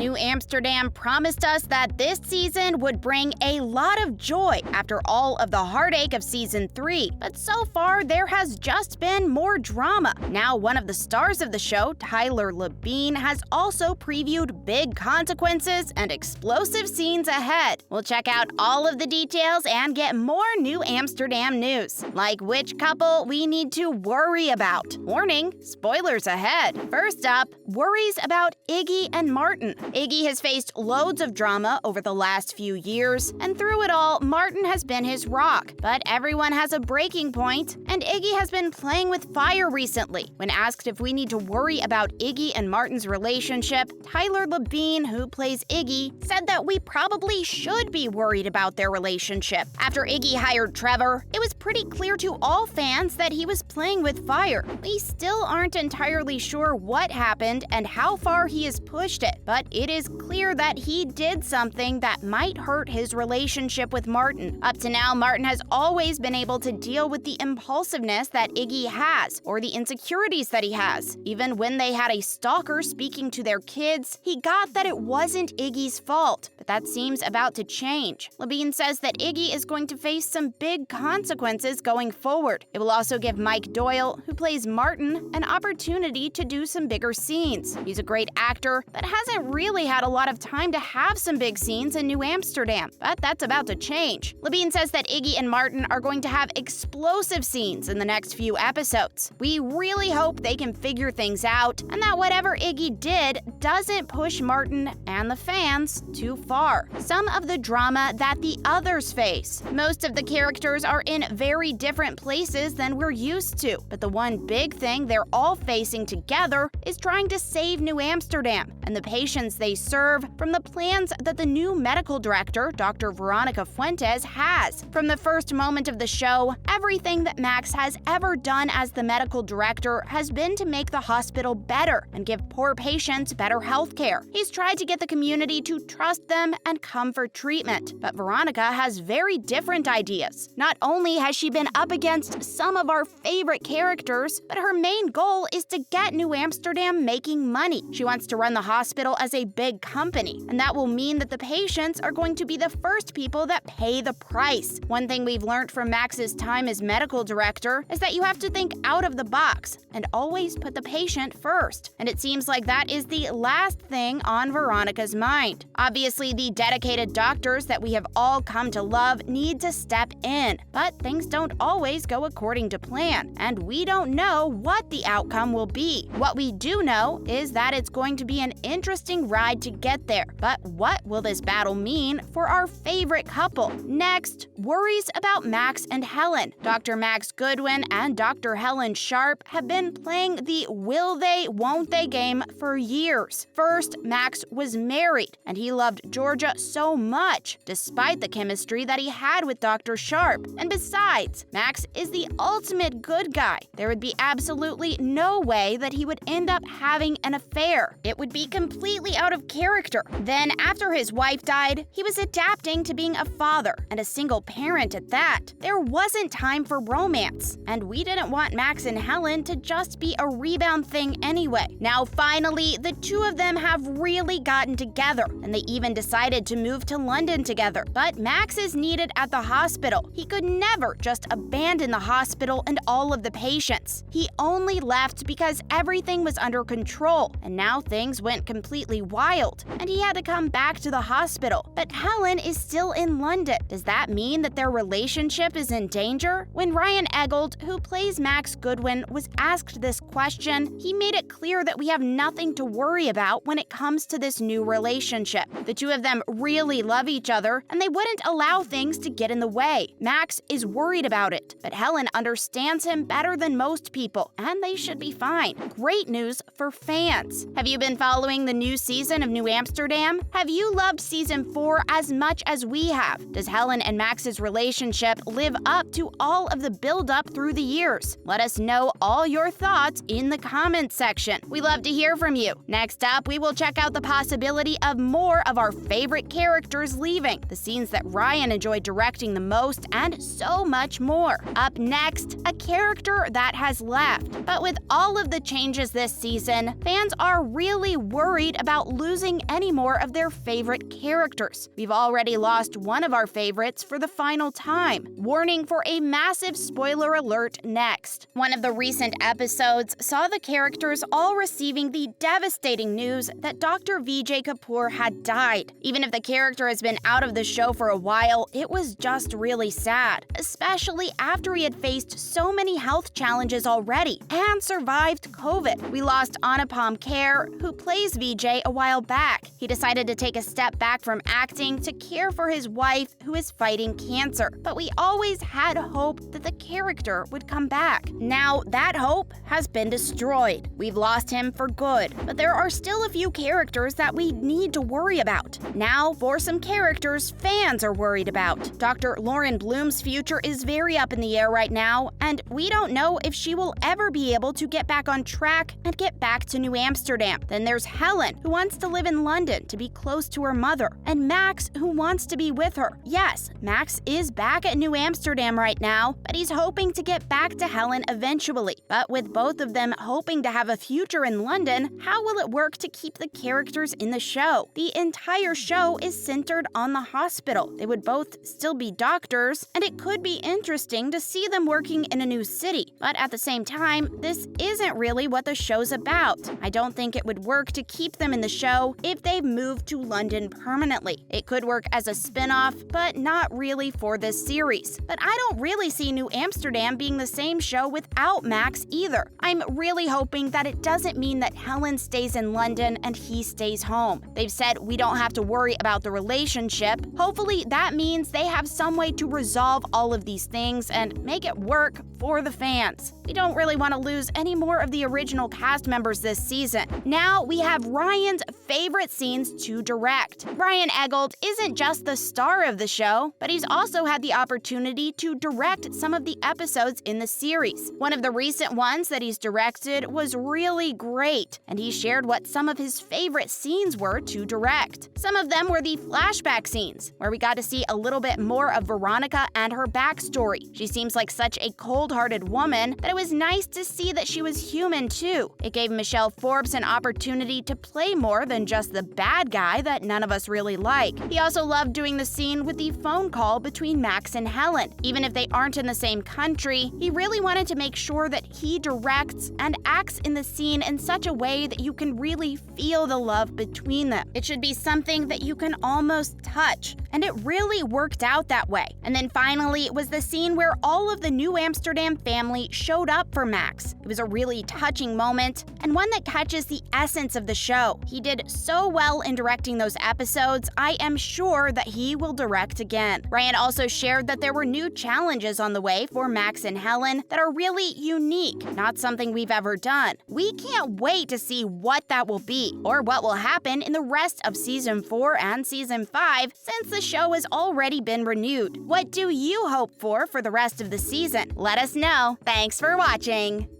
New Amsterdam promised us that this season would bring a lot of joy after all of the heartache of season 3, but so far there has just been more drama. Now one of the stars of the show, Tyler Labine, has also previewed big consequences and explosive scenes ahead. We'll check out all of the details and get more New Amsterdam news, like which couple we need to worry about. Warning, spoilers ahead. First up, worries about Iggy and Martin. Iggy has faced loads of drama over the last few years, and through it all, Martin has been his rock. But everyone has a breaking point, and Iggy has been playing with fire recently. When asked if we need to worry about Iggy and Martin's relationship, Tyler Labine, who plays Iggy, said that we probably should be worried about their relationship. After Iggy hired Trevor, it was pretty clear to all fans that he was playing with fire. We still aren't entirely sure what happened and how far he has pushed it, but it is clear that he did something that might hurt his relationship with Martin. Up to now, Martin has always been able to deal with the impulsiveness that Iggy has, or the insecurities that he has. Even when they had a stalker speaking to their kids, he got that it wasn't Iggy's fault, but that seems about to change. Labine says that Iggy is going to face some big consequences going forward. It will also give Mike Doyle, who plays Martin, an opportunity to do some bigger scenes. He's a great actor, but hasn't really had a lot of time to have some big scenes in New Amsterdam, but that's about to change. Labine says that Iggy and Martin are going to have explosive scenes in the next few episodes. We really hope they can figure things out, and that whatever Iggy did doesn't push Martin and the fans too far. Some of the drama that the others face. Most of the characters are in very different places than we're used to, but the one big thing they're all facing together is trying to save New Amsterdam and the patients they serve from the plans that the new medical director, Dr. Veronica Fuentes, has. From the first moment of the show, everything that Max has ever done as the medical director has been to make the hospital better and give poor patients better health care. He's tried to get the community to trust them and come for treatment, but Veronica has very different ideas. Not only has she been up against some of our favorite characters, but her main goal is to get New Amsterdam making money. She wants to run the hospital as a big company, and that will mean that the patients are going to be the first people that pay the price. One thing we've learned from Max's time as medical director is that you have to think out of the box and always put the patient first. And it seems like that is the last thing on Veronica's mind. Obviously, the dedicated doctors that we have all come to love need to step in, but things don't always go according to plan, and we don't know what the outcome will be. What we do know is that it's going to be an interesting ride to get there, but what will this battle mean for our favorite couple? Next, worries about Max and Helen. Dr. Max Goodwin and Dr. Helen Sharp have been playing the will they, won't they game for years. First, Max was married, and he loved Georgia so much, despite the chemistry that he had with Dr. Sharp. And besides, Max is the ultimate good guy. There would be absolutely no way that he would end up having an affair. It would be completely out of character. Then, after his wife died, he was adapting to being a father, and a single parent at that. There wasn't time for romance, and we didn't want Max and Helen to just be a rebound thing anyway. Now, finally, the two of them have really gotten together, and they even decided to move to London together. But Max is needed at the hospital. He could never just abandon the hospital and all of the patients. He only left because everything was under control, and now things went completely wild, and he had to come back to the hospital. But Helen is still in London. Does that mean that their relationship is in danger? When Ryan Eggold, who plays Max Goodwin, was asked this question, he made it clear that we have nothing to worry about when it comes to this new relationship. The two of them really love each other, and they wouldn't allow things to get in the way. Max is worried about it, but Helen understands him better than most people, and they should be fine. Great news for fans. Have you been following the new season of New Amsterdam? Have you loved season 4 as much as we have? Does Helen and Max's relationship live up to all of the build-up through the years? Let us know all your thoughts in the comments section. We love to hear from you. Next up, we will check out the possibility of more of our favorite characters leaving, the scenes that Ryan enjoyed directing the most, and so much more. Up next, a character that has left. But with all of the changes this season, fans are really worried about without losing any more of their favorite characters. We've already lost one of our favorites for the final time. Warning for a massive spoiler alert next. One of the recent episodes saw the characters all receiving the devastating news that Dr. Vijay Kapoor had died. Even if the character has been out of the show for a while, it was just really sad, especially after he had faced so many health challenges already and survived COVID. We lost Anupam Kher, who plays Vijay, a while back. He decided to take a step back from acting to care for his wife, who is fighting cancer. But we always had hope that the character would come back. Now, that hope has been destroyed. We've lost him for good. But there are still a few characters that we need to worry about. Now, for some characters fans are worried about. Dr. Lauren Bloom's future is very up in the air right now, and we don't know if she will ever be able to get back on track and get back to New Amsterdam. Then there's Helen, who wants to live in London to be close to her mother, and Max, who wants to be with her. Yes, Max is back at New Amsterdam right now, but he's hoping to get back to Helen eventually. But with both of them hoping to have a future in London, how will it work to keep the characters in the show? The entire show is centered on the hospital. They would both still be doctors, and it could be interesting to see them working in a new city. But at the same time, this isn't really what the show's about. I don't think it would work to keep them in the show if they've moved to London permanently. It could work as a spin-off, but not really for this series. But I don't really see New Amsterdam being the same show without Max either. I'm really hoping that it doesn't mean that Helen stays in London and he stays home. They've said we don't have to worry about the relationship. Hopefully that means they have some way to resolve all of these things and make it work for the fans. We don't really want to lose any more of the original cast members this season. Now we have Ryan's favorite scenes to direct. Ryan Eggold isn't just the star of the show, but he's also had the opportunity to direct some of the episodes in the series. One of the recent ones that he's directed was really great, and he shared what some of his favorite scenes were to direct. Some of them were the flashback scenes, where we got to see a little bit more of Veronica and her backstory. She seems like such a cold-hearted woman that it was nice to see that she was human too. It gave Michelle Forbes an opportunity to play more than just the bad guy that none of us really like. He also loved doing the scene with the phone call between Max and Helen. Even if they aren't in the same country, he really wanted to make sure that he directs and acts in the scene in such a way that you can really feel the love between them. It should be something that you can almost touch, and it really worked out that way. And then finally was the scene where all of the New Amsterdam family showed up for Max. It was a really touching moment, and one that catches the essence of the show. He did so well in directing those episodes, I am sure that he will direct again. Ryan also shared that there were new challenges on the way for Max and Helen that are really unique, not something we've ever done. We can't wait to see what that will be, or what will happen in the rest of Season 4 and Season 5, since the show has already been renewed. What do you hope for the rest of the season? Let us know. Thanks for watching!